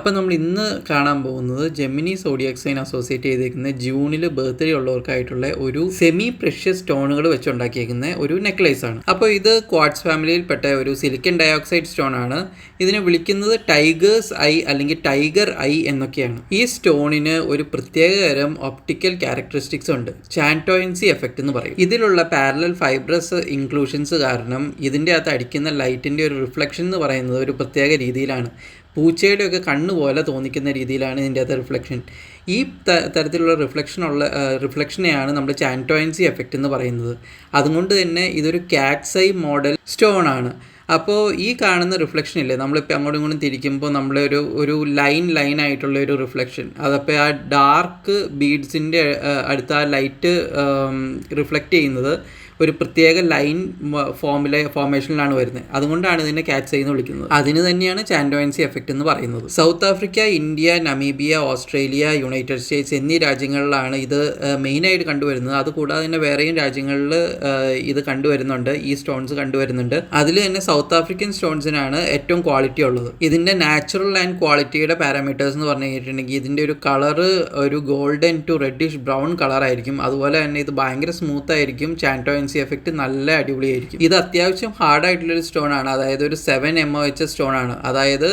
അപ്പോൾ നമ്മൾ ഇന്ന് കാണാൻ പോകുന്നത് ജെമിനി സോഡിയാക് സൈൻ അസോസിയേറ്റ് ചെയ്തേക്കുന്ന ജൂണിൽ ബർത്ത്ഡേ ഉള്ളവർക്കായിട്ടുള്ള ഒരു സെമി പ്രഷ്യസ് സ്റ്റോണുകൾ വെച്ചുണ്ടാക്കിയേക്കുന്ന ഒരു നെക്ലേസ് ആണ്. അപ്പോൾ ഇത് ക്വാർട്സ് ഫാമിലിയിൽപ്പെട്ട ഒരു സിലിക്കൺ ഡയോക്സൈഡ് സ്റ്റോൺ ആണ്. ഇതിനെ വിളിക്കുന്നത് ടൈഗേഴ്സ് ഐ അല്ലെങ്കിൽ ടൈഗർ ഐ എന്നൊക്കെയാണ്. ഈ സ്റ്റോണിന് ഒരു പ്രത്യേകതരം ഒപ്റ്റിക്കൽ ക്യാരക്ടറിസ്റ്റിക്സ് ഉണ്ട്. ചാൻറ്റോയൻസി എഫക്റ്റ് എന്ന് പറയും. ഇതിലുള്ള പാരലൽ ഫൈബ്രസ് ഇൻക്ലൂഷൻസ് കാരണം ഇതിൻ്റെ അകത്ത് അടിക്കുന്ന ലൈറ്റിൻ്റെ ഒരു റിഫ്ലക്ഷൻ എന്ന് പറയുന്നത് ഒരു പ്രത്യേക രീതിയിലാണ്. പൂച്ചയുടെയൊക്കെ കണ്ണുപോലെ തോന്നിക്കുന്ന രീതിയിലാണ് ഇതിൻ്റെ അകത്ത് റിഫ്ലക്ഷൻ. ഈ തരത്തിലുള്ള റിഫ്ലക്ഷനെയാണ് നമ്മൾ ചാൻറ്റോയൻസി എഫക്റ്റ് എന്ന് പറയുന്നത്. അതുകൊണ്ട് തന്നെ ഇതൊരു കാറ്റ്സ് ഐ മോഡൽ സ്റ്റോൺ ആണ്. അപ്പോൾ ഈ കാണുന്ന റിഫ്ലക്ഷൻ ഇല്ലേ, നമ്മളിപ്പോൾ അങ്ങോട്ടും ഇങ്ങോട്ടും തിരിക്കുമ്പോൾ ഒരു ലൈൻ ആയിട്ടുള്ള ഒരു റിഫ്ലക്ഷൻ, അതപ്പോൾ ആ ഡാർക്ക് ബീഡ്സിൻ്റെ അടുത്ത് ആ ലൈറ്റ് റിഫ്ലക്റ്റ് ചെയ്യുന്നത് ഒരു പ്രത്യേക ലൈൻ ഫോർമേഷനിലാണ് വരുന്നത്. അതുകൊണ്ടാണ് ഇതിനെ കാറ്റ്സ് ഐ എന്ന് വിളിക്കുന്നത്. അതിന് തന്നെയാണ് ചാൻറ്റോയൻസി എഫക്റ്റ് എന്ന് പറയുന്നത്. South Africa, India, Namibia, Australia, United States എന്നീ രാജ്യങ്ങളിലാണ് ഇത് മെയിനായിട്ട് കണ്ടുവരുന്നത്. അതുകൂടാതെ തന്നെ വേറെയും രാജ്യങ്ങളിൽ ഇത് കണ്ടുവരുന്നുണ്ട്, ഈ സ്റ്റോൺസ് കണ്ടുവരുന്നുണ്ട്. അതിൽ തന്നെ സൗത്ത് ആഫ്രിക്കൻ സ്റ്റോൺസിനാണ് ഏറ്റവും ക്വാളിറ്റി ഉള്ളത്. ഇതിൻ്റെ നാച്ചുറൽ ആൻഡ് ക്വാളിറ്റിയുടെ പാരാമീറ്റേഴ്സ് എന്ന് പറഞ്ഞു കഴിഞ്ഞിട്ടുണ്ടെങ്കിൽ ഇതിൻ്റെ ഒരു കളറ് ഒരു ഗോൾഡൻ ടു റെഡിഷ് ബ്രൗൺ കളറായിരിക്കും. അതുപോലെ തന്നെ ഇത് ഭയങ്കര സ്മൂത്ത് ആയിരിക്കും. ചാൻറ്റോയൻസി എഫക്റ്റ് നല്ല അടിപൊളിയായിരിക്കും. ഇത് അത്യാവശ്യം ഹാർഡായിട്ടുള്ളൊരു സ്റ്റോൺ ആണ്. അതായത് ഒരു 7 MOH സ്റ്റോൺ ആണ്. അതായത്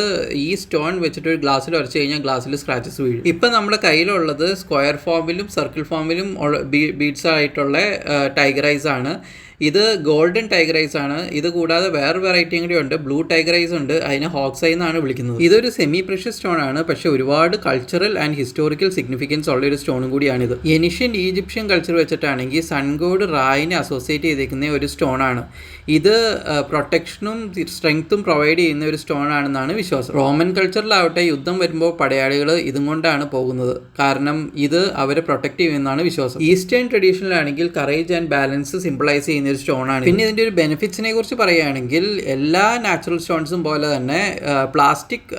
ഈ സ്റ്റോൺ വെച്ചിട്ട് ഒരു ഗ്ലാസ്സിൽ ഉരച്ച് കഴിഞ്ഞാൽ ഗ്ലാസ്സിൽ സ്ക്രാച്ചസ് വീഴും. ഇപ്പം നമ്മുടെ കയ്യിലുള്ളത് സ്ക്വയർ ഫോമിലും സർക്കിൾ ഫോമിലും ബീഡ്സ് ആയിട്ടുള്ള ടൈഗർ ഐസ് ആണ്. ഇത് ഗോൾഡൻ ടൈഗർ ഐസ് ആണ്. ഇത് കൂടാതെ വേറെ വെറൈറ്റിയും കൂടി ഉണ്ട്, ബ്ലൂ ടൈഗർ ഐസ് ഉണ്ട്. അതിനെ ഹോക്സ് ഐ എന്നാണ് വിളിക്കുന്നത്. ഇതൊരു സെമി പ്രഷ്യസ് സ്റ്റോൺ ആണ്, പക്ഷേ ഒരുപാട് കൾച്ചറൽ ആൻഡ് ഹിസ്റ്റോറിക്കൽ സിഗ്നിഫിക്കൻസ് ഉള്ള ഒരു സ്റ്റോണും കൂടിയാണിത്. ഏൻഷ്യൻ ഈജിപ്ഷ്യൻ കൾച്ചർ വെച്ചിട്ടാണെങ്കിൽ സൺഗോഡ് റായിനെ അസോസിയേറ്റ് ചെയ്തേക്കുന്ന ഒരു സ്റ്റോൺ ആണ്. ഇത് പ്രൊട്ടക്ഷനും സ്ട്രെങ്ത്തും പ്രൊവൈഡ് ചെയ്യുന്ന ഒരു സ്റ്റോൺ ആണെന്നാണ് വിശ്വാസം. റോമൻ കൾച്ചറിലാവട്ടെ യുദ്ധം വരുമ്പോൾ പടയാളികൾ ഇതും കൊണ്ടാണ് പോകുന്നത്. കാരണം ഇത് അവരെ പ്രൊട്ടക്ട് ചെയ്യുമെന്നാണ് വിശ്വാസം. Eastern ട്രഡീഷനിലാണെങ്കിൽ courage and balance symbolise ചെയ്യുന്ന ഒരു സ്റ്റോൺ ആണ്. പിന്നെ ഇതിൻ്റെ ഒരു ബെനിഫിറ്റ്സിനെ കുറിച്ച് പറയുകയാണെങ്കിൽ എല്ലാ നാച്ചുറൽ സ്റ്റോൺസും പോലെ തന്നെ പ്ലാസ്റ്റിക്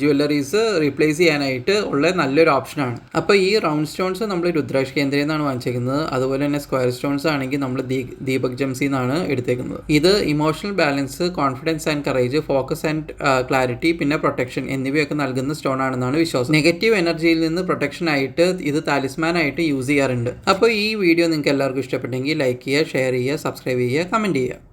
ജ്വല്ലറീസ് റീപ്ലേസ് ചെയ്യാനായിട്ട് ഉള്ള നല്ലൊരു ഓപ്ഷനാണ്. അപ്പോൾ ഈ റൗണ്ട് സ്റ്റോൺസ് നമ്മൾ രുദ്രാക്ഷ കേന്ദ്രയിൽ നിന്നാണ് വാങ്ങിച്ചേക്കുന്നത്. അതുപോലെ തന്നെ സ്ക്വയർ സ്റ്റോൺസ് ആണെങ്കിൽ നമ്മൾ ദീപക് ജംസിൽ നിന്നാണ് എടുത്തേക്കുന്നത്. ഇത് emotional balance, confidence and courage, focus and clarity, പിന്നെ പ്രൊട്ടക്ഷൻ എന്നിവയൊക്കെ നൽകുന്ന സ്റ്റോൺ ആണെന്നാണ് വിശ്വാസം. നെഗറ്റീവ് എനർജിയിൽ നിന്ന് പ്രൊട്ടക്ഷൻ ആയിട്ട് ഇത് താലിസ്മാൻ ആയിട്ട് യൂസ് ചെയ്യാറുണ്ട്. അപ്പോൾ ഈ വീഡിയോ നിങ്ങൾക്ക് എല്ലാവർക്കും ഇഷ്ടപ്പെട്ടെങ്കിൽ ലൈക്ക് ചെയ്യുക, ഷെയർ ചെയ്യുക, സബ്സ്ക്രൈബ് ചെയ്യുക, കമൻറ്റ് ചെയ്യുക.